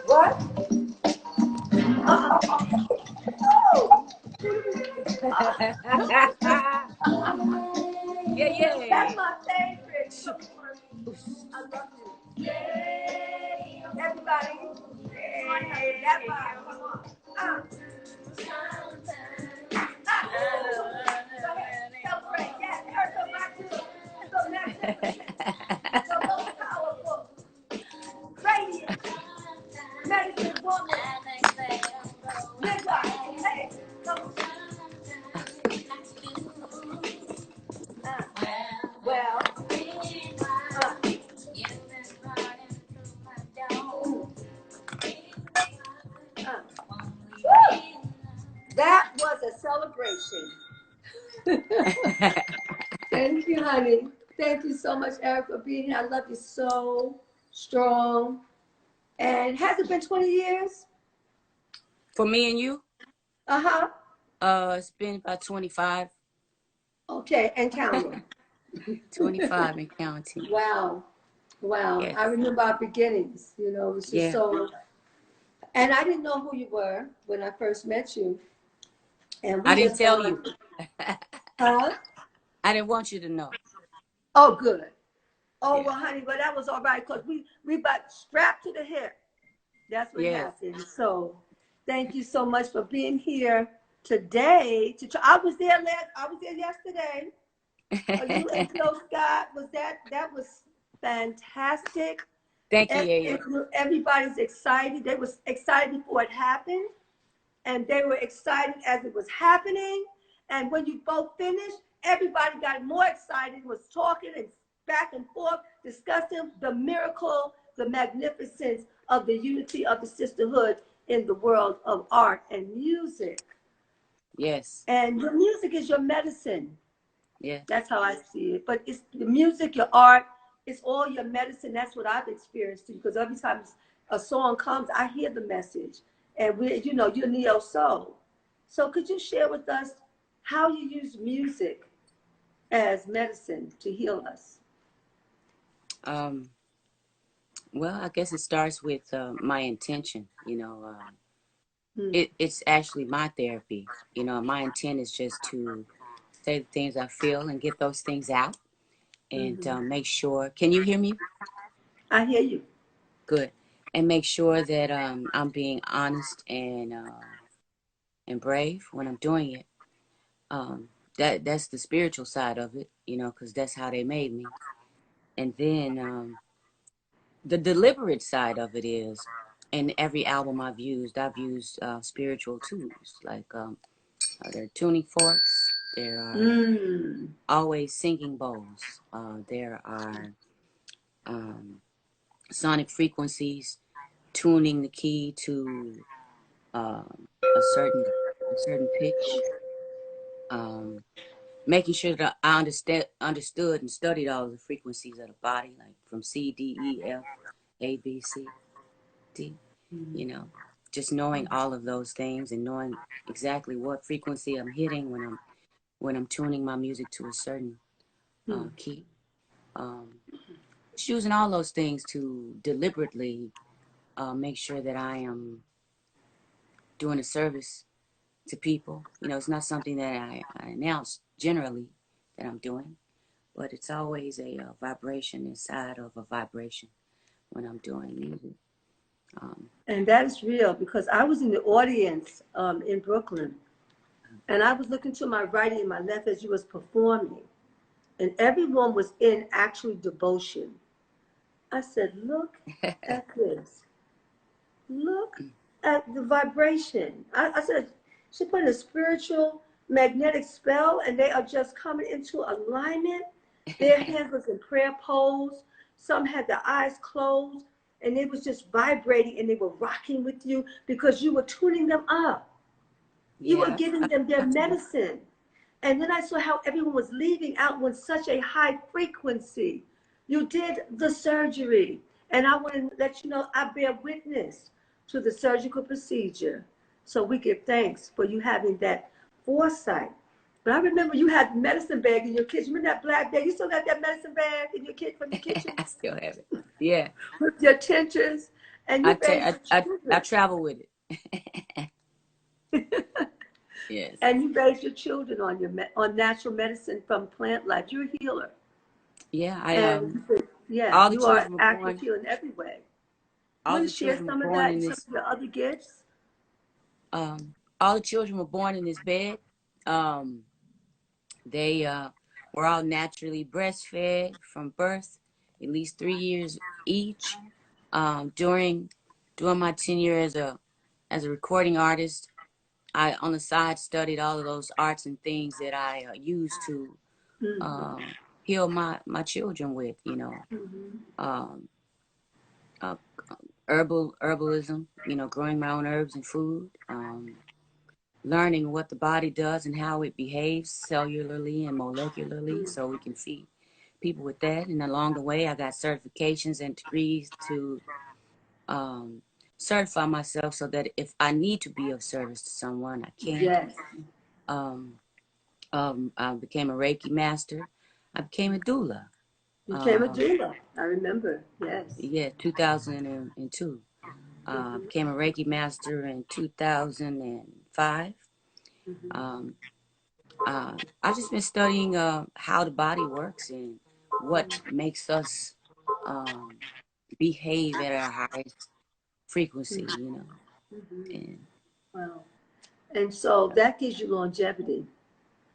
What? Yeah, That's yeah. my favorite. I love you. Everybody. That vibe. Come on. Go ahead. Celebrate. Yes. Erykah Badu. So magnificent. So most powerful. Radiant. Medicine woman. Midwife. Hey. Come on. Well. That was a celebration. Thank you, honey. Thank you so much, Eric, for being here. I love you so strong. And has it been 20 years? For me and you? Uh-huh. It's been about 25. Okay, and counting. 25 and counting. Wow. Wow. Yes. I remember our beginnings. You know, it was just Yeah. so. And I didn't know who you were when I first met you. And we I didn't just tell you. Huh? I didn't want you to know. Oh, good. Oh, Yeah. well, honey, but that was all right because we got strapped to the hip. That's what Yes. happened. So thank you so much for being here today. I was there yesterday. You and Joe Scott that was fantastic. Thank you, yeah. Everybody's excited. They was excited before it happened, and they were excited as it was happening. And when you both finished, everybody got more excited, was talking and back and forth, discussing the miracle, the magnificence of the unity of the sisterhood in the world of art and music. Yes. And your music is your medicine. Yeah. That's how I see it. But it's the music, your art, it's all your medicine. That's what I've experienced too. Because every time a song comes, I hear the message. And you're neo soul. So could you share with us how you use music as medicine to heal us? Well, I guess it starts with my intention. It's actually my therapy. My intent is just to say the things I feel and get those things out and make sure. Can you hear me? I hear you. Good. And make sure that I'm being honest and brave when I'm doing it. That's the spiritual side of it, because that's how they made me. And then the deliberate side of it is, in every album I've used spiritual tools like there are tuning forks, there are always singing bowls, there are sonic frequencies, tuning the key to a certain pitch, making sure that I understood and studied all the frequencies of the body, like from C, D, E, F, A, B, C, D. Just knowing all of those things and knowing exactly what frequency I'm hitting when I'm tuning my music to a certain key. Just using all those things to deliberately make sure that I am doing a service to people. It's not something that I announce generally that I'm doing, but it's always a vibration inside of a vibration when I'm doing music. And that is real because I was in the audience in Brooklyn, and I was looking to my right and my left as you was performing, and everyone was in actual devotion. I said, look at this. Look at the vibration. I said, she put a spiritual magnetic spell, and they are just coming into alignment. Their hands was in prayer pose. Some had their eyes closed, and it was just vibrating, and they were rocking with you because you were tuning them up. You were giving them their medicine. And then I saw how everyone was leaving out with such a high frequency. You did the surgery. And I want to let you know I bear witness to the surgical procedure. So we give thanks for you having that foresight. But I remember you had the medicine bag in your kitchen. Remember that black bag? You still got that medicine bag in your kitchen from your kitchen? I still have it. Yeah. with your tensions, and I you ta- raise I, your I I children. travel with it. Yes. And you raise your children on on natural medicine from plant life. You're a healer. Yeah. And yeah, All the you are children were active born. healer in every way. You All want the to share children were some of born that in and some this. of your other gifts? All the children were born in this bed. Um, they were all naturally breastfed from birth, at least 3 years each. During my tenure as a recording artist, I on the side studied all of those arts and things that I used to Mm-hmm. uh, heal my children with. Mm-hmm. Um, uh, herbalism. Growing my own herbs and food. Learning what the body does and how it behaves cellularly and molecularly, so we can feed people with that. And along the way, I got certifications and degrees to um, certify myself so that if I need to be of service to someone, I can. Yes. Um, I became a Reiki master. I became a doula. You became a Uh, doula. I remember. Yes. yeah, 2002. Mm-hmm. Became a Reiki master in 2005. Mm-hmm. Um, I've just been studying how the body works and what makes us um, behave at our highest frequency, Mm-hmm. And Wow. And so that gives you longevity.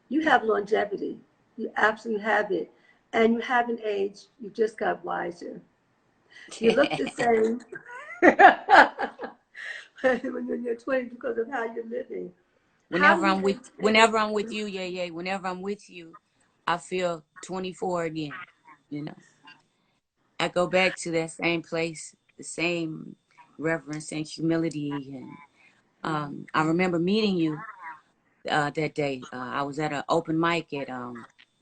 You have longevity. You absolutely have it. And you haven't aged. You just got wiser. You look the same when you're in your 20s because of how you're living. How do you maintain? whenever I'm with you, yeah, whenever I'm with you, I feel 24 again. You know, I go back to that same place, the same reverence and humility, and I remember meeting you that day. I was at an open mic at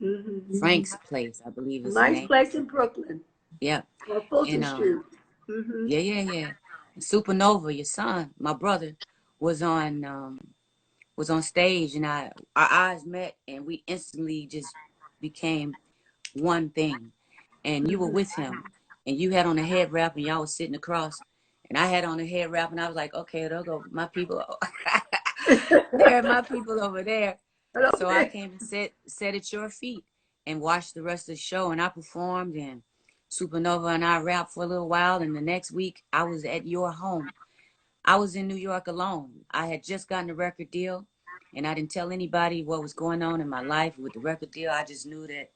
Mm-hmm. Frank's place, I believe is the Nice name. place in Brooklyn, Yeah. on And Fulton Street. Mm-hmm. yeah. And Supernova, your son, my brother, was on stage, and our eyes met, and we instantly just became one thing. And you were Mm-hmm. with him, and you had on a head wrap, and y'all was sitting across, and I had on a head wrap, and I was like, okay, there go my people. There are my people over there. So I Okay. came and sat at your feet and watched the rest of the show, and I performed, and Supernova and I rapped for a little while, and the next week I was at your home. I was in New York alone. I had just gotten a record deal, and I didn't tell anybody what was going on in my life with the record deal. I just knew that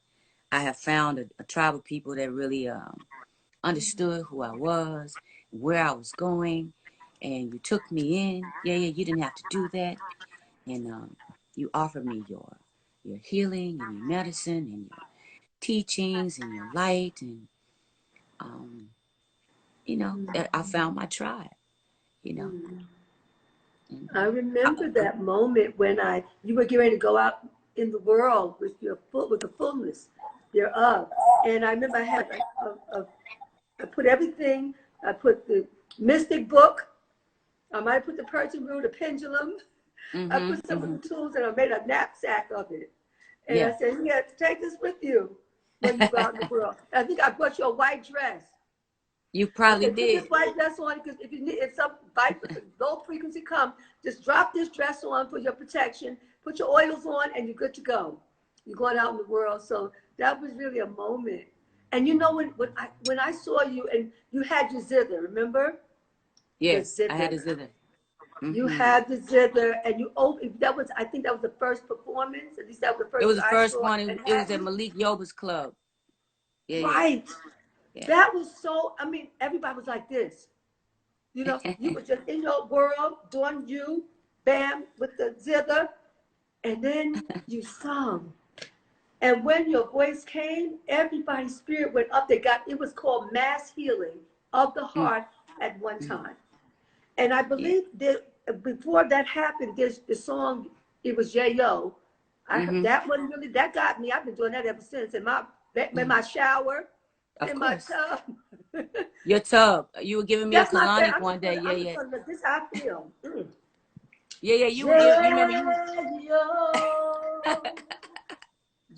I had found a tribe of people that really understood who I was, where I was going, and you took me in. Yeah, you didn't have to do that, and you offered me your healing and your medicine and your teachings and your light, and um, I found my tribe. You know, and I I, remember that moment when you were getting ready to go out in the world with with the fullness thereof. And I remember I had I put everything. I put the mystic book. I might put the Persian rule, the pendulum. I mm-hmm, put some of mm-hmm. the tools and I made a knapsack of it. And I Yeah, said, "Yeah, take this with you when you go out in the world." I think I brought you a white dress. you I probably said, put this did. white dress on because if some low frequency come, just drop this dress on for your protection. Put your oils on, and you're good to go. You're going out in the world. So that was really a moment. And you know when I saw you and you had your zither, remember the Yes, I had zither. a zither. You Mm-hmm. had the zither, and you opened. That was I think that was the first performance. At least that was the It first was that the I first saw one. in It was at Manhattan. Malik Yoba's club. Yeah. Right. That was so. I mean, everybody was like this. You know, you were just in your world, doing you, bam, with the zither, and then you sung. And when your voice came, everybody's spirit went up. It was called mass healing of the heart at one Mm-hmm. time. And I Yeah. believe that before that happened, there's the song, it was J.O. I heard Mm-hmm. that one really, that got me. I've been doing that ever since in Mm. my shower, Of in my course. tub. Your tub. You were giving me a That's my favorite. colonic one day. I'm just Yeah. gonna let this I feel. Yeah. You were giving. You remember you. J.O.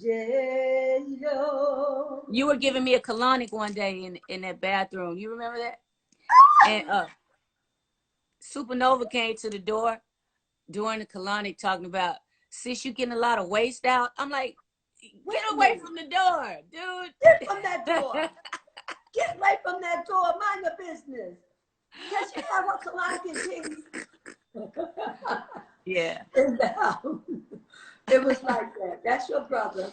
J-Lo. You were giving me a colonic one day in that bathroom. You remember that? And Supernova came to the door during the colonic talking about, sis, you getting a lot of waste out. I'm like, get away from the door, dude. Get from that door. Get away from that door. Mind your business. Yes, you have a colonic in peace. Yeah. In the house. It was like that. That's your brother.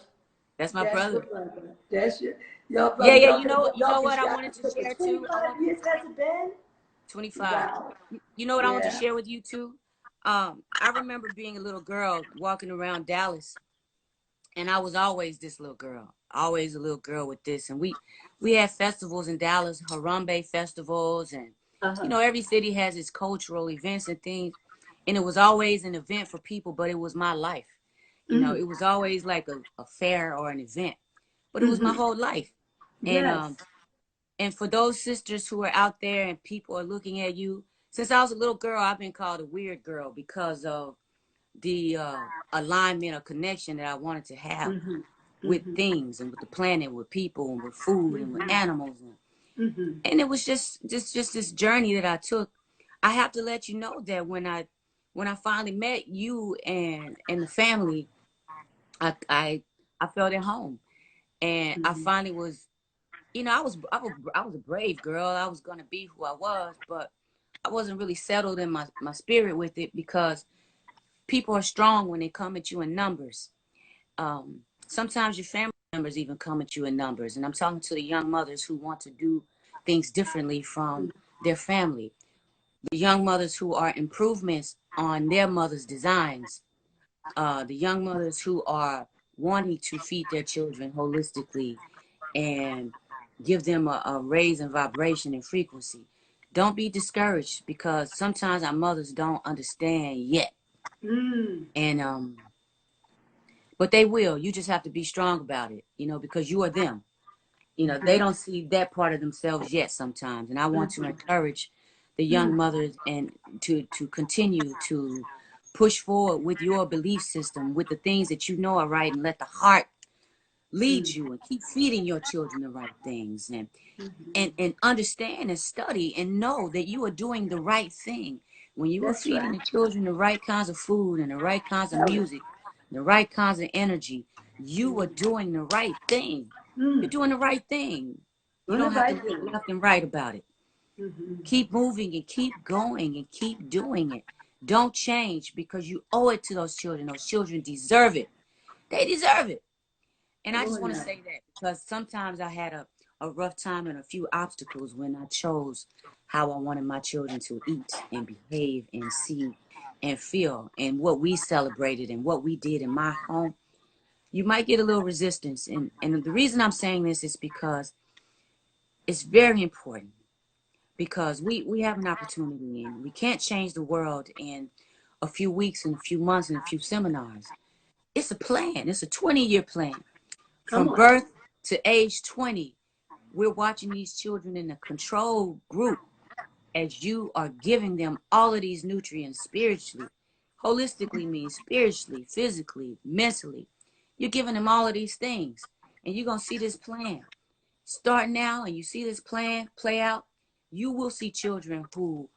That's my That's brother. your brother. That's your brother. Yeah, yeah. You Y'all know been what I strapped wanted to for share too. 25 years, has it been? 25. Wow. You know what I want to Yeah. share with you too? I remember being a little girl walking around Dallas, and I was always this little girl, always a little girl with this. And we had festivals in Dallas, Harambe festivals, and Uh-huh. every city has its cultural events and things. And it was always an event for people, but it was my life. Mm-hmm. It was always like a fair or an event, but it was my Mm-hmm. whole life. And Yes. and for those sisters who are out there and people are looking at you, since I was a little girl, I've been called a weird girl because of the alignment or connection that I wanted to have Mm-hmm. with Mm-hmm. things and with the planet, with people and with food and with Mm-hmm. animals. Mm-hmm. And it was just this journey that I took. I have to let you know that when I finally met you and the family, I felt at home. And I Mm-hmm. finally was, I was a brave girl. I was gonna be who I was, but I wasn't really settled in my spirit with it because people are strong when they come at you in numbers. Sometimes your family members even come at you in numbers. And I'm talking to the young mothers who want to do things differently from their family. The young mothers who are improvements on their mother's designs. The young mothers who are wanting to feed their children holistically and give them a raise in vibration and frequency. Don't be discouraged because sometimes our mothers don't understand yet. Mm. And but they will. You just have to be strong about it, because you are them. They don't see that part of themselves yet sometimes. And I want to Mm-hmm. encourage the young mothers and to continue to push forward with your belief system, with the things that you know are right, and let the heart lead Mm-hmm. you and keep feeding your children the right things and Mm-hmm. and understand and study and know that you are doing the right thing. When you are That's feeding right. the children the right kinds of food and the right kinds of Tell it. music, the right kinds of energy, you are doing the right thing. You're Mm. doing the right thing. You On the don't have to right look thing. left and right about it. Mm-hmm. Keep moving and keep going and keep doing it. Don't change because you owe it to those children. Those children deserve it. They deserve it. And I Come just on want to now. say that because sometimes I had a rough time and a few obstacles when I chose how I wanted my children to eat and behave and see and feel and what we celebrated and what we did in my home. You might get a little resistance. And the reason I'm saying this is because it's very important because we have an opportunity and we can't change the world in a few weeks and a few months and a few seminars. It's a plan. It's a 20-year plan. Come From on. birth to age 20, we're watching these children in a control group as you are giving them all of these nutrients spiritually. Holistically means spiritually, physically, mentally. You're giving them all of these things. And you're going to see this plan. Start now and you see this plan play out, you will see children who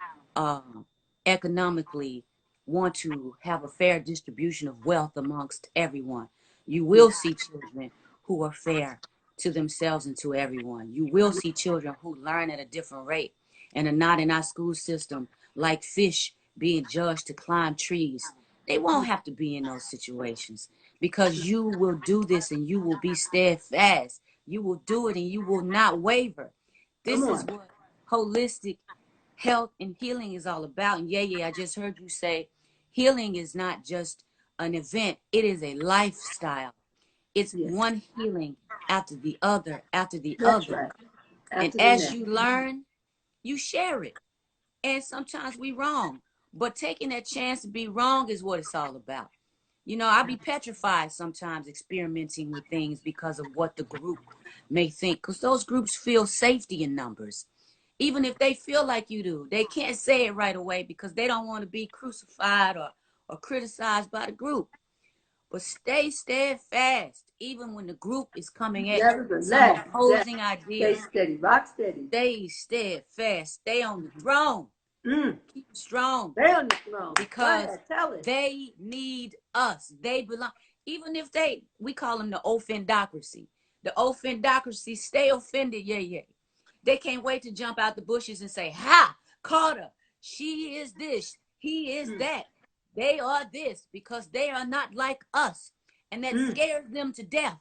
economically want to have a fair distribution of wealth amongst everyone. You will see children who are fair to themselves and to everyone. You will see children who learn at a different rate and are not in our school system like fish being judged to climb trees. They won't have to be in those situations because you will do this and you will be steadfast. You will do it and you will not waver. Come This is on. what holistic health and healing is all about. And yeah, I just heard you say healing is not just an event, it is a lifestyle. It's Yes. one healing after the other, after the That's other. right. And After the as next. you learn, you share it. And sometimes we wrong. But taking that chance to be wrong is what it's all about. I be petrified sometimes experimenting with things because of what the group may think. Because those groups feel safety in numbers. Even if they feel like you do, they can't say it right away because they don't want to be crucified or criticized by the group. But stay steadfast even when the group is coming at some Nevertheless, opposing stay ideas. steady, rock steady. Stay steadfast. Stay on the throne. Keep strong. Stay on the throne. Because go ahead, tell it. they need us. They belong. Even if we call them the offendocracy. The offendocracy stay offended, yeah. They can't wait to jump out the bushes and say, ha, Carter, she is this, he is that. They are this because they are not like us. And that scares them to death.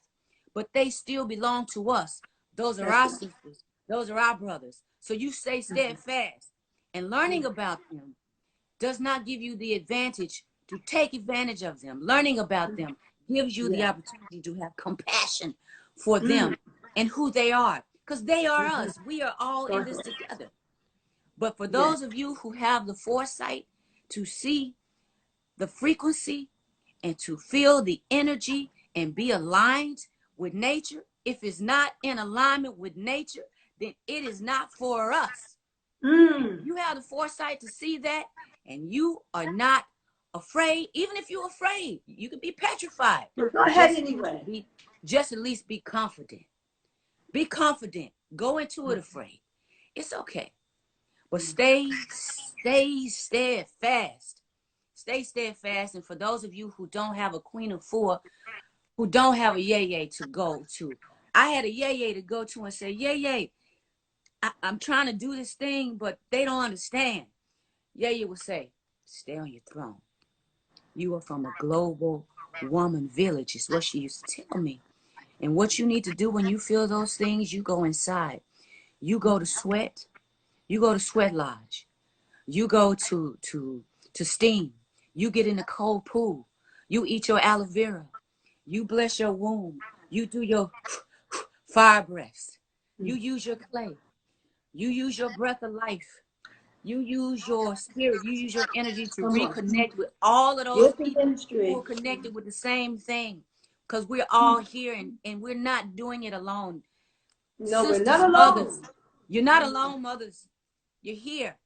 But they still belong to us. Those are our sisters. Those are our brothers. So you stay steadfast. And learning about them does not give you the advantage to take advantage of them. Learning about them gives you the opportunity to have compassion for them and who they are. Because they are us. We are all in this together. But for those of you who have the foresight to see the frequency and to feel the energy and be aligned with nature, if it's not in alignment with nature, then it is not for us. You have the foresight to see that, and you are not afraid. Even if you're afraid, you can be petrified. Well, go ahead anyway. Just at least be confident. Be confident. Go into it afraid. It's okay. But stay steadfast. Stay steadfast. And for those of you who don't have a Queen of Afua, who don't have a yay to go to, I had a yay to go to and say, yay, I'm trying to do this thing, but they don't understand. Yay would say, stay on your throne. You are from a global woman village, is what she used to tell me. And what you need to do when you feel those things, you go inside. You go to sweat. You go to sweat lodge. You go to steam. You get in the cold pool. You eat your aloe vera. You bless your womb. You do your fire breaths. You use your clay. You use your breath of life. You use your spirit. You use your energy to reconnect with all of those people who are connected with the same thing. Because we're all here and we're not doing it alone. No, Sisters, we're not alone. mothers, you're not alone, mothers. You're here.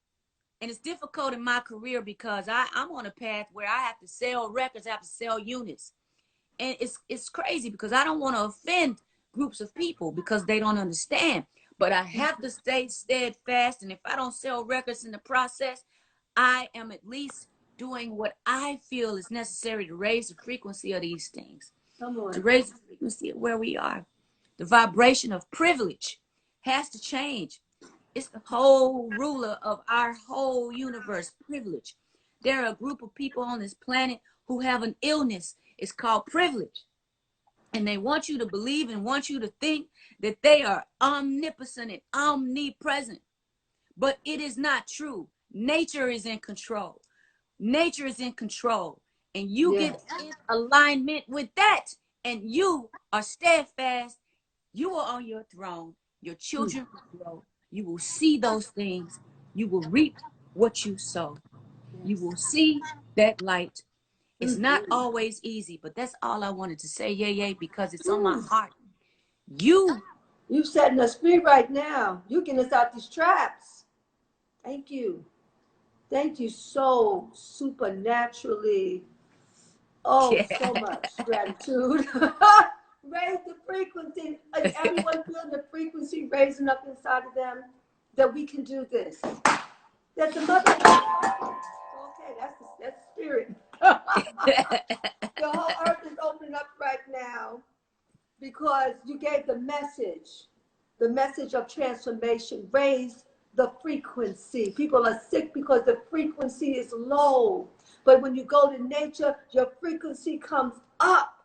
And it's difficult in my career because I'm on a path where I have to sell records, I have to sell units. And it's crazy because I don't want to offend groups of people because they don't understand. But I have to stay steadfast. And if I don't sell records in the process, I am at least doing what I feel is necessary to raise the frequency of these things. To raise the frequency of where we are. The vibration of privilege has to change. It's the whole ruler of our whole universe, privilege. There are a group of people on this planet who have an illness. It's called privilege. And they want you to believe and want you to think that they are omnipotent and omnipresent. But it is not true. Nature is in control. Nature is in control. And you get in alignment with that. And you are steadfast. You are on your throne. Your children will grow. You will see those things. You will reap what you sow. You will see that light. It's not always easy, but that's all I wanted to say, yay, because it's on my heart. You setting us free right now. You getting us out these traps. Thank you. Thank you so supernaturally. Oh, so much gratitude. Raise the frequency. Like everyone feeling the frequency raising up inside of them that we can do this. That the mother. Okay, that's spirit. The whole earth is opening up right now because you gave the message of transformation. Raise the frequency. People are sick because the frequency is low. But when you go to nature, your frequency comes up.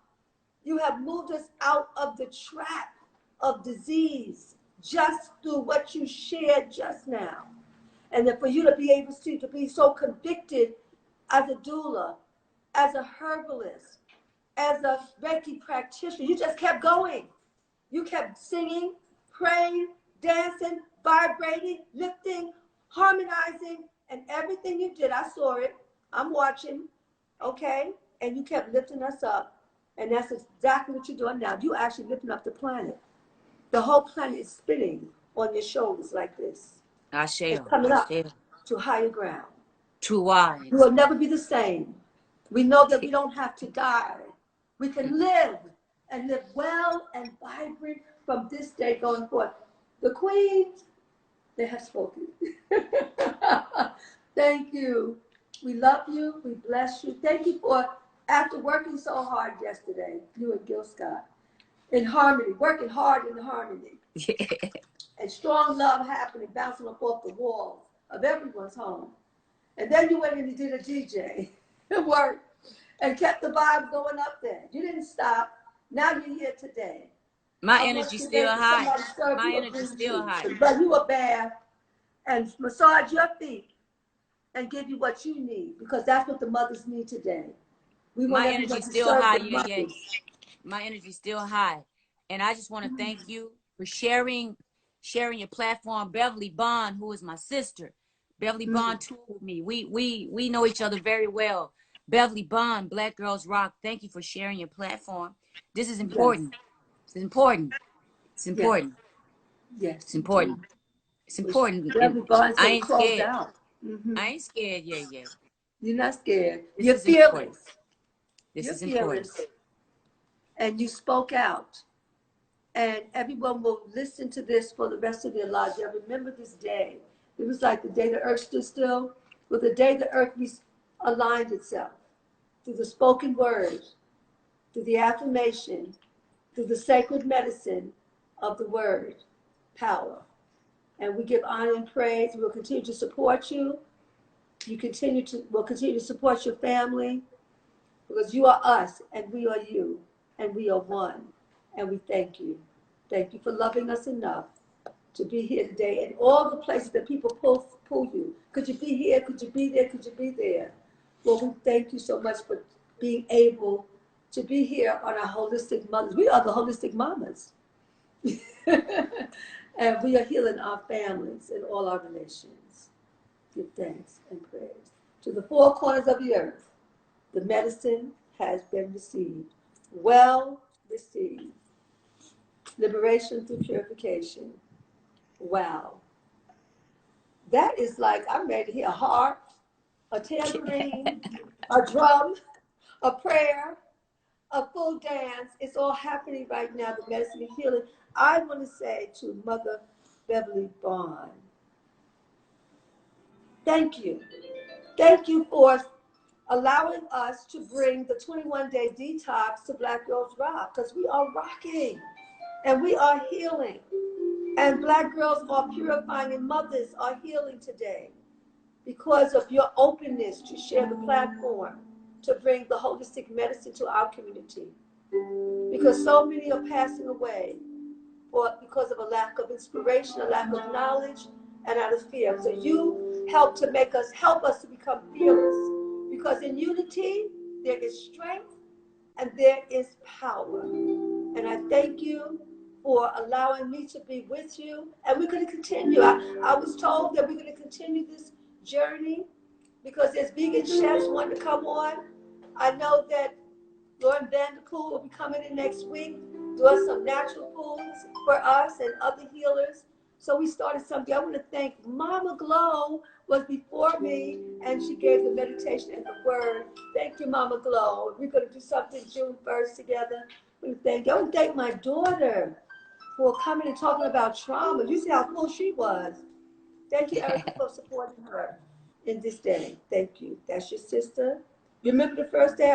You have moved us out of the trap of disease just through what you shared just now. And then for you to be able to be so convicted as a doula, as a herbalist, as a Reiki practitioner, you just kept going. You kept singing, praying, dancing, vibrating, lifting, harmonizing, and everything you did, I saw it. I'm watching, okay? And you kept lifting us up. And that's exactly what you're doing now. You actually lifting up the planet. The whole planet is spinning on your shoulders like this. I shall. It's coming up to higher ground. Too wide. You will never be the same. We know that we don't have to die. We can live and live well and vibrant from this day going forth. The queens, they have spoken. Thank you. We love you. We bless you. Thank you for, after working so hard yesterday, you and Gil Scott, in harmony, working hard in harmony. And strong love happening, bouncing off the walls of everyone's home. And then you went in and did a DJ and worked and kept the vibe going up there. You didn't stop. Now you're here today. My energy's still high. My energy's still high. But you a bath and massage your feet and give you what you need, because that's what the mothers need today. My energy's still high, yeah. My energy's still high. And I just want to thank you for sharing your platform. Beverly Bond, who is my sister. Beverly Bond toured with me. We know each other very well. Beverly Bond, Black Girls Rock, thank you for sharing your platform. This is important. Yes. It's important. It's important. Yes. It's important. It's important. I ain't scared. I ain't scared yet. You're not scared. You're fearless. This is important. And you spoke out. And everyone will listen to this for the rest of their lives. They'll remember this day. It was like the day the earth stood still, but the day the earth aligned itself through the spoken word, through the affirmation, through the sacred medicine of the word, power. And we give honor and praise. We'll continue to support you. We'll continue to support your family, because you are us and we are you and we are one. And we thank you. Thank you for loving us enough to be here today, and all the places that people pull you. Could you be here? Could you be there? Could you be there? Well, we thank you so much for being able to be here on our holistic mothers. We are the holistic mamas. And we are healing our families and all our relations. Give thanks and praise. To the four corners of the earth, the medicine has been received. Well received. Liberation through purification. Wow. That is like, I'm ready to hear a harp, a tambourine, a drum, a prayer, a full dance. It's all happening right now, the medicine of healing. I want to say to Mother Beverly Bond, thank you. Thank you for allowing us to bring the 21-day detox to Black Girls Rock, because we are rocking and we are healing. And Black girls are purifying, and mothers are healing today because of your openness to share the platform, to bring the holistic medicine to our community. Because so many are passing away because of a lack of inspiration, a lack of knowledge, and out of fear. So you help us to become fearless. Because in unity, there is strength and there is power. And I thank you for allowing me to be with you. And we're going to continue. I was told that we're going to continue this journey because there's vegan chefs wanting to come on. I know that Lauren Vanderpool will be coming in next week, doing some natural foods for us and other healers. So we started something. I want to thank Mama Glow was before me, and she gave the meditation and the word. Thank you, Mama Glow. We're going to do something June 1st together. I want to thank my daughter for coming and talking about trauma. You see how cool she was. Thank you, Erykah, for supporting her in this day. Thank you. That's your sister. You remember the first day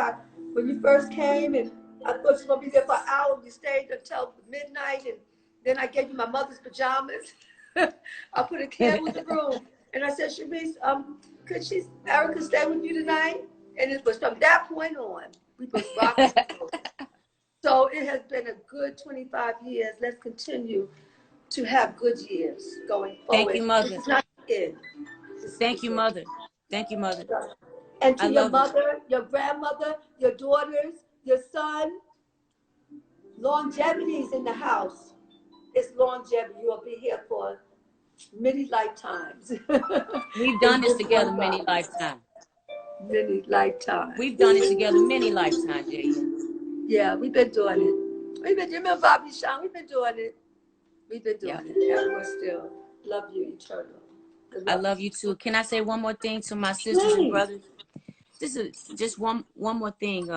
when you first came, and I thought you were going to be there for an hour. You stayed until midnight, and then I gave you my mother's pajamas. I put a candle in the room, and I said, Sharice, could Erykah stay with you tonight? And it was from that point on, we was rocking. So it has been a good 25 years. Let's continue to have good years going forward. Thank you, Mother. This is not it. Thank you, Mother. Thank you, Mother. And to your mother, your grandmother, your daughters, your son, longevity is in the house. It's longevity. You will be here for many lifetimes. We've done this together many lifetimes. Many lifetimes. We've done it together many lifetimes, Jay. Yeah, we've been doing it. You remember Bobby Sean? We've been doing it. We've been doing it. Everyone still love you eternal. I love you too. Can I say one more thing to my sisters and brothers? This is just one more thing.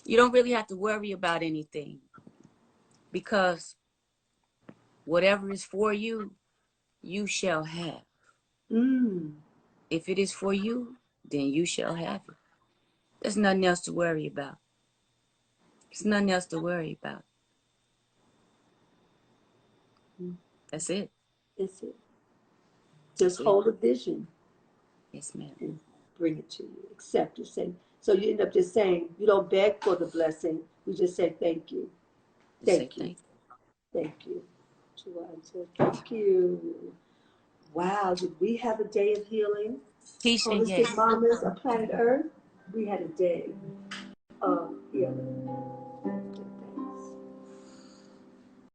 You don't really have to worry about anything, because whatever is for you, you shall have. Mm. If it is for you, then you shall have it. There's nothing else to worry about. There's nothing else to worry about. That's it. That's it. That's Just it. hold a vision Yes, ma'am. and bring it to you. Accept it. Say, so you end up just saying, you don't beg for the blessing. You just say, thank you. Just say Thank you. thank Thank you. Thank you. Wow, did we have a day of healing? you. Keisha, Holistic yes. Mamas of Planet Earth, we had a day of healing.